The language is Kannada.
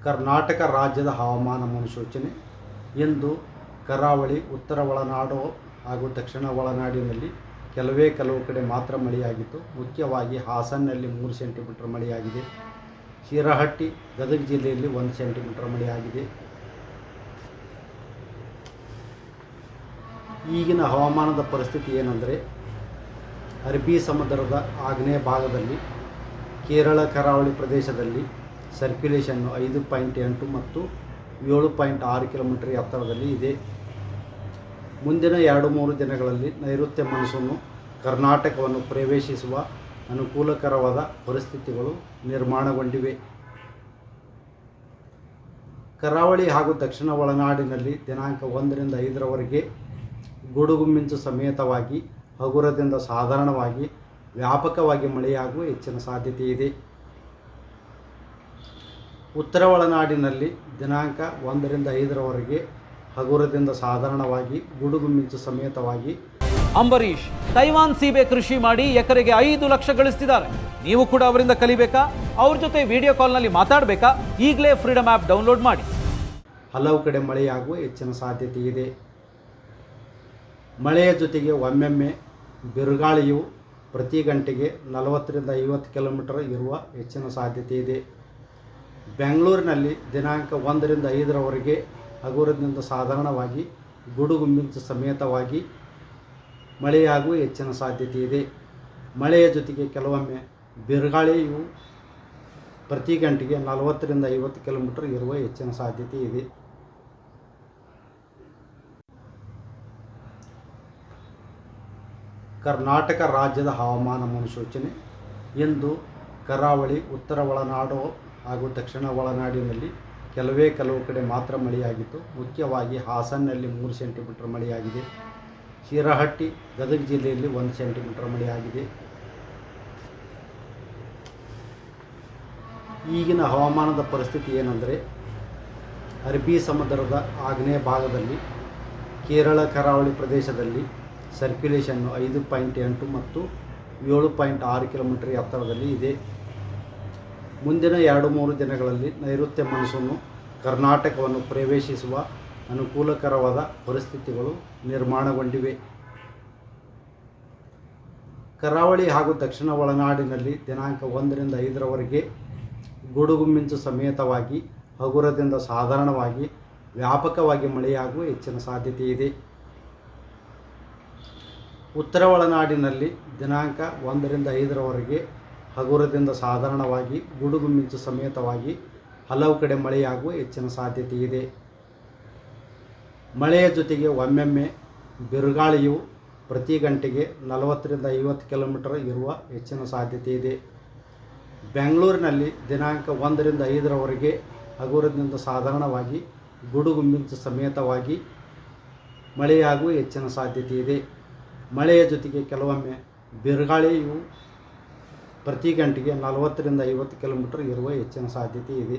ಕರ್ನಾಟಕ ರಾಜ್ಯದ ಹವಾಮಾನ ಮುನ್ಸೂಚನೆ. ಇಂದು ಕರಾವಳಿ, ಉತ್ತರ ಒಳನಾಡು ಹಾಗೂ ದಕ್ಷಿಣ ಒಳನಾಡಿನಲ್ಲಿ ಕೆಲವು ಕಡೆ ಮಾತ್ರ ಮಳೆಯಾಗಿತ್ತು. ಮುಖ್ಯವಾಗಿ ಹಾಸನಲ್ಲಿ 3 ಸೆಂಟಿಮೀಟರ್ ಮಳೆಯಾಗಿದೆ. ಶಿರಹಟ್ಟಿ, ಗದಗ ಜಿಲ್ಲೆಯಲ್ಲಿ 1 ಸೆಂಟಿಮೀಟರ್ ಮಳೆಯಾಗಿದೆ. ಈಗಿನ ಹವಾಮಾನದ ಪರಿಸ್ಥಿತಿ ಏನೆಂದರೆ, ಅರಬ್ಬಿ ಸಮುದ್ರದ ಆಗ್ನೇಯ ಭಾಗದಲ್ಲಿ ಕೇರಳ ಕರಾವಳಿ ಪ್ರದೇಶದಲ್ಲಿ ಸರ್ಕ್ಯುಲೇಷನ್ನು 5.8 ಮತ್ತು 7.6 ಕಿಲೋಮೀಟರ್ ಎತ್ತರದಲ್ಲಿ ಇದೆ. ಮುಂದಿನ 2-3 ದಿನಗಳಲ್ಲಿ ನೈಋತ್ಯ ಮಾನ್ಸೂನು ಕರ್ನಾಟಕವನ್ನು ಪ್ರವೇಶಿಸುವ ಅನುಕೂಲಕರವಾದ ಪರಿಸ್ಥಿತಿಗಳು ನಿರ್ಮಾಣಗೊಂಡಿವೆ. ಕರಾವಳಿ ಹಾಗೂ ದಕ್ಷಿಣ ಒಳನಾಡಿನಲ್ಲಿ ದಿನಾಂಕ 1ರಿಂದ 5ರವರೆಗೆ ಗುಡುಗು ಮಿಂಚು ಸಮೇತವಾಗಿ ಹಗುರದಿಂದ ಸಾಧಾರಣವಾಗಿ ವ್ಯಾಪಕವಾಗಿ ಮಳೆಯಾಗುವ ಹೆಚ್ಚಿನ ಸಾಧ್ಯತೆ ಇದೆ. ಉತ್ತರ ಒಳನಾಡಿನಲ್ಲಿ ದಿನಾಂಕ 1ರಿಂದ 5ರವರೆಗೆ ಹಗುರದಿಂದ ಸಾಧಾರಣವಾಗಿ ಗುಡುಗು ಮಿಂಚು ಸಮೇತವಾಗಿ. ಅಂಬರೀಶ್ ತೈವಾನ್ ಸೀಬೆ ಕೃಷಿ ಮಾಡಿ ಎಕರೆಗೆ 5 ಲಕ್ಷ ಗಳಿಸ್ತಿದ್ದಾರೆ. ನೀವು ಕೂಡ ಅವರಿಂದ ಕಲಿಬೇಕಾ? ಅವ್ರ ಜೊತೆ ವಿಡಿಯೋ ಕಾಲ್ನಲ್ಲಿ ಮಾತಾಡಬೇಕಾ? ಈಗಲೇ ಫ್ರೀಡಮ್ ಆ್ಯಪ್ ಡೌನ್ಲೋಡ್ ಮಾಡಿ. ಹಲವು ಕಡೆ ಮಳೆಯಾಗುವ ಹೆಚ್ಚಿನ ಸಾಧ್ಯತೆ ಇದೆ. ಮಳೆಯ ಜೊತೆಗೆ ಒಮ್ಮೆಮ್ಮೆ ಬಿರುಗಾಳಿಯು ಪ್ರತಿ ಗಂಟೆಗೆ 40ರಿಂದ 50 ಕಿಲೋಮೀಟರ್ ಇರುವ ಹೆಚ್ಚಿನ ಸಾಧ್ಯತೆ ಇದೆ. ಬೆಂಗಳೂರಿನಲ್ಲಿ ದಿನಾಂಕ 1ರಿಂದ 5ರವರೆಗೆ ಹಗುರದಿಂದ ಸಾಧಾರಣವಾಗಿ ಗುಡುಗು ಮಿಂಚು ಸಮೇತವಾಗಿ ಮಳೆಯಾಗುವ ಹೆಚ್ಚಿನ ಸಾಧ್ಯತೆ ಇದೆ. ಮಳೆಯ ಜೊತೆಗೆ ಕೆಲವೊಮ್ಮೆ ಬಿರುಗಾಳಿಯು ಪ್ರತಿ ಗಂಟೆಗೆ 40ರಿಂದ 50 ಕಿಲೋಮೀಟರ್ ಇರುವ ಹೆಚ್ಚಿನ ಸಾಧ್ಯತೆ ಇದೆ. ಕರ್ನಾಟಕ ರಾಜ್ಯದ ಹವಾಮಾನ ಮುನ್ಸೂಚನೆ. ಇಂದು ಕರಾವಳಿ, ಉತ್ತರ ಒಳನಾಡು ಹಾಗೂ ದಕ್ಷಿಣ ಒಳನಾಡಿನಲ್ಲಿ ಕೆಲವು ಕಡೆ ಮಾತ್ರ ಮಳೆಯಾಗಿತ್ತು. ಮುಖ್ಯವಾಗಿ ಹಾಸನಲ್ಲಿ 3 ಸೆಂಟಿಮೀಟರ್ ಮಳೆಯಾಗಿದೆ. ಶಿರಹಟ್ಟಿ, ಗದಗ ಜಿಲ್ಲೆಯಲ್ಲಿ 1 ಸೆಂಟಿಮೀಟರ್ ಮಳೆಯಾಗಿದೆ. ಈಗಿನ ಹವಾಮಾನದ ಪರಿಸ್ಥಿತಿ ಏನೆಂದರೆ, ಅರಬ್ಬಿ ಸಮುದ್ರದ ಆಗ್ನೇಯ ಭಾಗದಲ್ಲಿ ಕೇರಳ ಕರಾವಳಿ ಪ್ರದೇಶದಲ್ಲಿ ಸರ್ಕ್ಯುಲೇಷನ್ನು 5.8 ಮತ್ತು 7.6 ಕಿಲೋಮೀಟರ್ ಎತ್ತರದಲ್ಲಿ ಇದೆ. ಮುಂದಿನ 2-3 ದಿನಗಳಲ್ಲಿ ನೈಋತ್ಯ ಮಾನ್ಸೂನು ಕರ್ನಾಟಕವನ್ನು ಪ್ರವೇಶಿಸುವ ಅನುಕೂಲಕರವಾದ ಪರಿಸ್ಥಿತಿಗಳು ನಿರ್ಮಾಣಗೊಂಡಿವೆ. ಕರಾವಳಿ ಹಾಗೂ ದಕ್ಷಿಣ ಒಳನಾಡಿನಲ್ಲಿ ದಿನಾಂಕ 1ರಿಂದ 5ರವರೆಗೆ ಗುಡುಗು ಮಿಂಚು ಸಮೇತವಾಗಿ ಹಗುರದಿಂದ ಸಾಧಾರಣವಾಗಿ ವ್ಯಾಪಕವಾಗಿ ಮಳೆಯಾಗುವ ಹೆಚ್ಚಿನ ಸಾಧ್ಯತೆ ಇದೆ. ಉತ್ತರ ಒಳನಾಡಿನಲ್ಲಿ ದಿನಾಂಕ 1ರಿಂದ 5ರವರೆಗೆ ಹಗುರದಿಂದ ಸಾಧಾರಣವಾಗಿ ಗುಡುಗು ಮಿಂಚು ಸಮೇತವಾಗಿ ಹಲವು ಕಡೆ ಮಳೆಯಾಗುವ ಹೆಚ್ಚಿನ ಸಾಧ್ಯತೆ ಇದೆ. ಮಳೆಯ ಜೊತೆಗೆ ಒಮ್ಮೆಮ್ಮೆ ಬಿರುಗಾಳಿಯು ಪ್ರತಿ ಗಂಟೆಗೆ 40ರಿಂದ 50 ಕಿಲೋಮೀಟರ್ ಇರುವ ಹೆಚ್ಚಿನ ಸಾಧ್ಯತೆ ಇದೆ. ಬೆಂಗಳೂರಿನಲ್ಲಿ ದಿನಾಂಕ 1ರಿಂದ 5ರವರೆಗೆ ಹಗುರದಿಂದ ಸಾಧಾರಣವಾಗಿ ಗುಡುಗು ಮಿಂಚು ಸಮೇತವಾಗಿ ಮಳೆಯಾಗುವ ಹೆಚ್ಚಿನ ಸಾಧ್ಯತೆ ಇದೆ. ಮಳೆಯ ಜೊತೆಗೆ ಕೆಲವೊಮ್ಮೆ ಬಿರುಗಾಳಿಯು ಪ್ರತಿ ಗಂಟೆಗೆ 40ರಿಂದ 50 ಕಿಲೋಮೀಟರ್ ಇರುವ ಹೆಚ್ಚಿನ ಸಾಧ್ಯತೆ ಇದೆ.